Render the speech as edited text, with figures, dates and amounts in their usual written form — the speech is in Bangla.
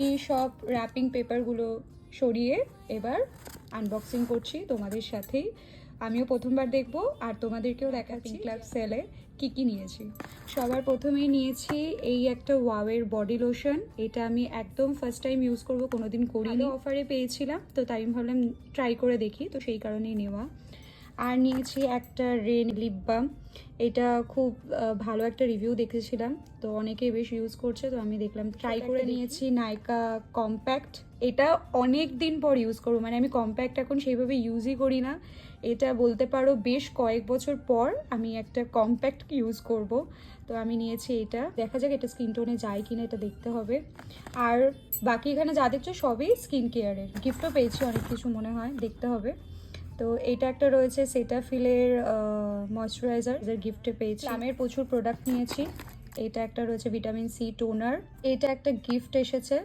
এই সব র্যাপিং পেপারগুলো সরিয়ে এবার আনবক্সিং করছি তোমাদের সাথেই। আমিও প্রথমবার দেখব আর তোমাদেরকেও দেখাচ্ছি পিঙ্ক ক্লাব সেলে কি কি নিয়েছি। সবার প্রথমেই নিয়েছি এই একটা ওয়াওয়ের বডি লোশন। এটা আমি একদম ফার্স্ট টাইম ইউজ করব, কোনোদিন করিনি, অফারে পেয়েছিলাম তো তাই আমি ভাবলাম ট্রাই করে দেখি, তো সেই কারণেই নেওয়া। আর নিয়েছি একটা রেন লিপ বাম। এটা খুব ভালো একটা রিভিউ দেখেছিলাম, তো অনেকেই বেশ ইউজ করছে, তো আমি দেখলাম ট্রাই করে নিয়েছি নাইকা কম্প্যাক্ট। এটা অনেক দিন পর ইউজ করবো, মানে আমি কম্প্যাক্ট এখন সেইভাবে ইউজই করি না। এটা বলতে পারো বেশ কয়েক বছর পর আমি একটা কম্প্যাক্ট ইউজ করব, তো আমি নিয়েছি এটা। দেখা যাক এটা স্কিন টোনে যায় কিনা, এটা দেখতে হবে। আর বাকি এখানে যা দেখছো সবই স্কিন কেয়ারের, গিফটও পেয়েছি অনেক কিছু মনে হয়, দেখতে হবে। তো এটা একটা রয়েছে সেটাফিলের ময়শ্চারাইজার গিফটে পেয়েছি। আমের প্রচুর প্রোডাক্ট নিয়েছি। এটা একটা রয়েছে ভিটামিন সি টোনার, এটা একটা গিফট এসেছে